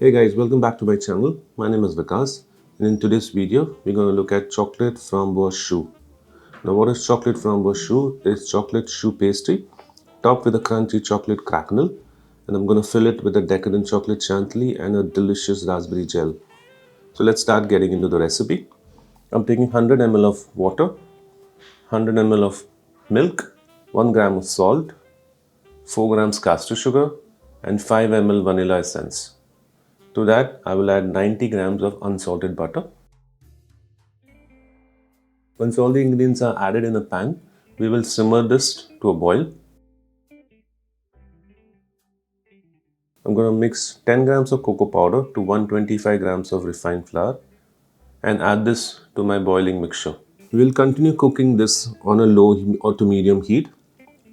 Hey guys, welcome back to my channel. My name is Vikas, and in today's video we're going to look at chocolate framboise choux. Now what is chocolate framboise choux? It's chocolate choux pastry topped with a crunchy chocolate cracknel, and I'm going to fill it with a decadent chocolate chantilly and a delicious raspberry gel. So let's start getting into the recipe. I'm taking 100 ml of water, 100 ml of milk, 1 gram of salt, 4 grams castor sugar and 5 ml vanilla essence. To that, I will add 90 grams of unsalted butter. Once all the ingredients are added in a pan, we will simmer this to a boil. I'm going to mix 10 grams of cocoa powder to 125 grams of refined flour and add this to my boiling mixture. We will continue cooking this on a low or to medium heat.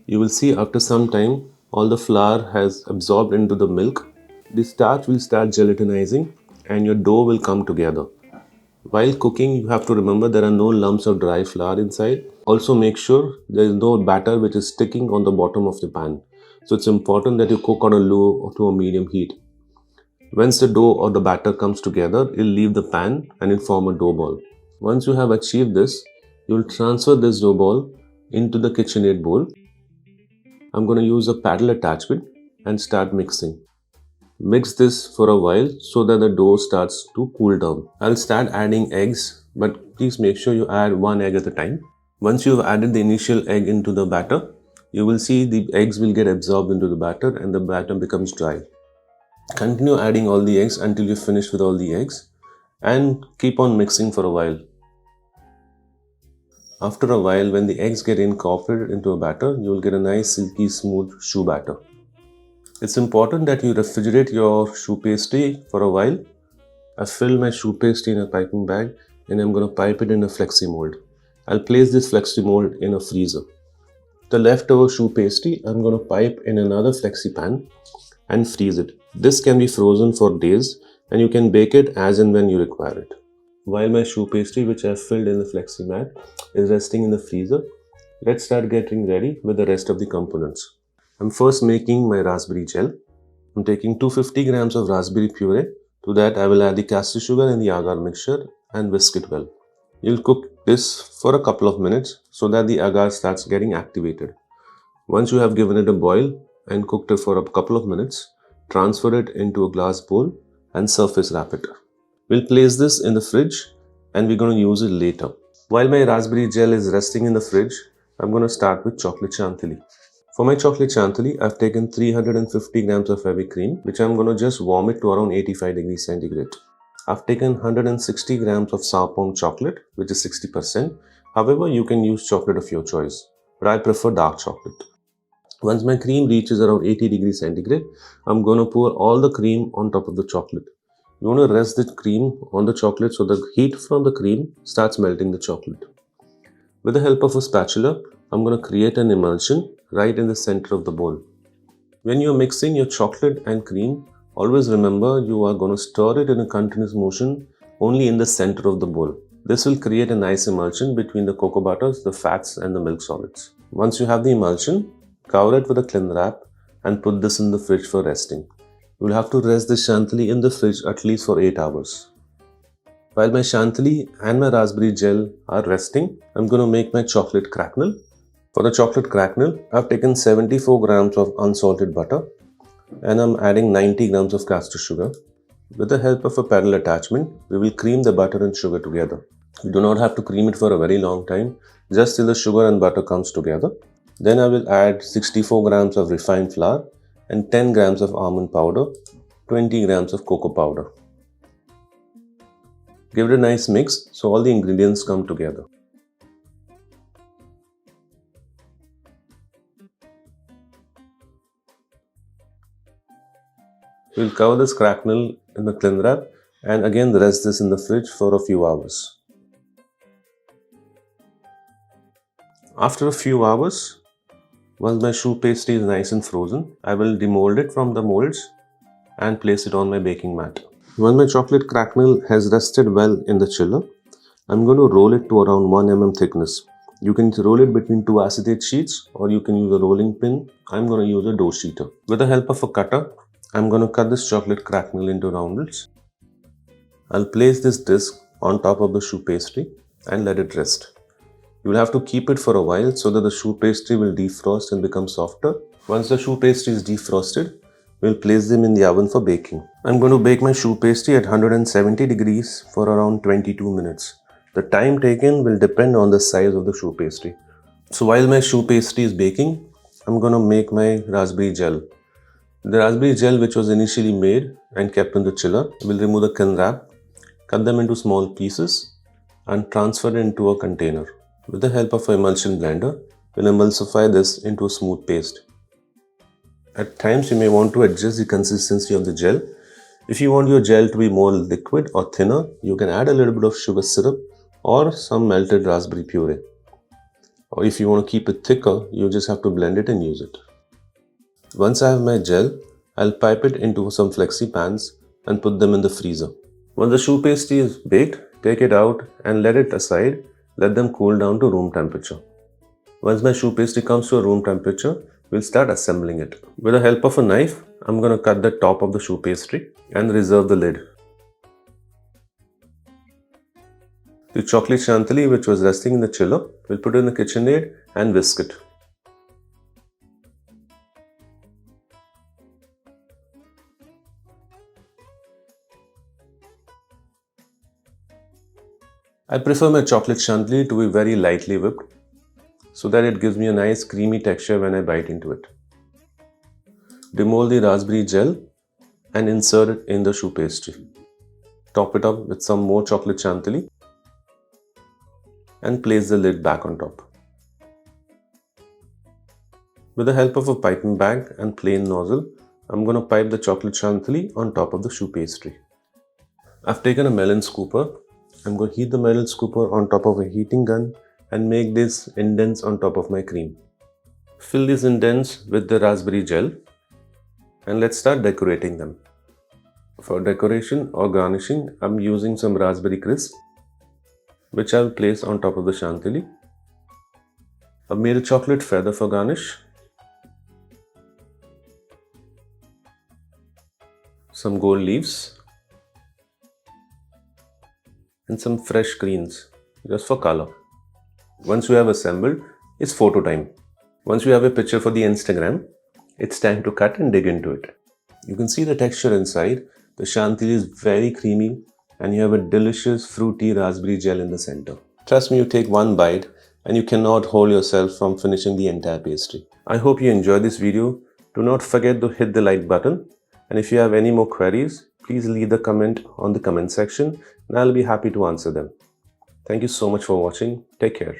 You will see after some time all the flour has absorbed into the milk. The starch will start gelatinizing and your dough will come together. While cooking, you have to remember there are no lumps of dry flour inside. Also make sure there is no batter which is sticking on the bottom of the pan. So it's important that you cook on a low or to a medium heat. Once the dough or the batter comes together, it'll leave the pan and it'll form a dough ball. Once you have achieved this, you will transfer this dough ball into the KitchenAid bowl. I'm going to use a paddle attachment and start mixing. Mix this for a while so that the dough starts to cool down. I'll start adding eggs, but please make sure you add one egg at a time. Once you've added the initial egg into the batter, you will see the eggs will get absorbed into the batter and the batter becomes dry. Continue adding all the eggs until you finish with all the eggs and keep on mixing for a while. After a while, when the eggs get incorporated into a batter, you will get a nice silky smooth choux batter. It's important that you refrigerate your choux pastry for a while. I fill my choux pastry in a piping bag and I'm going to pipe it in a flexi mold. I'll place this flexi mold in a freezer. The leftover choux pastry I'm going to pipe in another flexi pan and freeze it. This can be frozen for days and you can bake it as and when you require it. While my choux pastry, which I have filled in the flexi mat, is resting in the freezer, let's start getting ready with the rest of the components. I'm first making my raspberry gel. I'm taking 250 grams of raspberry puree. To that I will add the castor sugar and the agar mixture and whisk it well. You'll cook this for a couple of minutes so that the agar starts getting activated. Once you have given it a boil and cooked it for a couple of minutes, transfer it into a glass bowl and surface wrap it. We'll place this in the fridge and we're going to use it later. While my raspberry gel is resting in the fridge, I'm going to start with chocolate chantilly. For my chocolate chantilly, I've taken 350 grams of heavy cream, which I'm going to just warm it to around 85 degrees centigrade. I've taken 160 grams of sour palm chocolate, which is 60%. However, you can use chocolate of your choice, but I prefer dark chocolate. Once my cream reaches around 80 degrees centigrade, I'm going to pour all the cream on top of the chocolate. You want to rest the cream on the chocolate so the heat from the cream starts melting the chocolate. With the help of a spatula, I'm going to create an emulsion right in the center of the bowl. When you're mixing your chocolate and cream, always remember you are going to stir it in a continuous motion only in the center of the bowl. This will create a nice emulsion between the cocoa butters, the fats and the milk solids. Once you have the emulsion, cover it with a cling wrap and put this in the fridge for resting. You will have to rest the chantilly in the fridge at least for 8 hours. While my chantilly and my raspberry gel are resting, I'm going to make my chocolate cracknel. For the chocolate cracknel, I've taken 74 grams of unsalted butter and I'm adding 90 grams of castor sugar. With the help of a paddle attachment, we will cream the butter and sugar together. You do not have to cream it for a very long time, just till the sugar and butter comes together. Then I will add 64 grams of refined flour and 10 grams of almond powder, 20 grams of cocoa powder. Give it a nice mix so all the ingredients come together. We'll cover this cracknel in the cling wrap and again rest this in the fridge for a few hours. After a few hours, once my choux pastry is nice and frozen, I will demold it from the molds and place it on my baking mat. When my chocolate cracknel has rested well in the chiller, I'm going to roll it to around 1 mm thickness. You can roll it between 2 acetate sheets or you can use a rolling pin. I'm going to use a dough sheeter. With the help of a cutter, I'm going to cut this chocolate cracknel into roundels. I'll place this disc on top of the choux pastry and let it rest. You will have to keep it for a while so that the choux pastry will defrost and become softer. Once the choux pastry is defrosted, we'll place them in the oven for baking. I'm going to bake my choux pastry at 170 degrees for around 22 minutes. The time taken will depend on the size of the choux pastry. So while my choux pastry is baking, I'm going to make my raspberry gel. The raspberry gel, which was initially made and kept in the chiller, we'll remove the can wrap, cut them into small pieces and transfer it into a container. With the help of an emulsion blender, we'll emulsify this into a smooth paste. At times you may want to adjust the consistency of the gel. If you want your gel to be more liquid or thinner, you can add a little bit of sugar syrup or some melted raspberry puree. Or if you want to keep it thicker, you just have to blend it and use it. Once I have my gel, I'll pipe it into some flexi pans and put them in the freezer. Once the choux pastry is baked, take it out and let it aside. Let them cool down to room temperature. Once my choux pastry comes to a room temperature, we'll start assembling it. With the help of a knife, I'm going to cut the top of the choux pastry and reserve the lid. The chocolate chantilly, which was resting in the chiller, we'll put it in the KitchenAid and whisk it. I prefer my chocolate chantilly to be very lightly whipped so that it gives me a nice creamy texture when I bite into it. Demold the raspberry gel and insert it in the choux pastry. Top it up with some more chocolate chantilly and place the lid back on top. With the help of a piping bag and plain nozzle, I'm going to pipe the chocolate chantilly on top of the choux pastry. I've taken a melon scooper. I'm going to heat the melon scooper on top of a heating gun and make these indents on top of my cream. Fill these indents with the raspberry gel and let's start decorating them. For decoration or garnishing, I'm using some raspberry crisp, which I'll place on top of the chantilly. I've made a chocolate feather for garnish, some gold leaves, and some fresh greens just for color. Once you have assembled, it's photo time. Once you have a picture for the Instagram, it's time to cut and dig into it. You can see the texture inside. The chantilly is very creamy and you have a delicious fruity raspberry gel in the center. Trust me, you take one bite and you cannot hold yourself from finishing the entire pastry. I hope you enjoyed this video. Do not forget to hit the like button. And if you have any more queries, please leave a comment on the comment section and I'll be happy to answer them. Thank you so much for watching. Take care.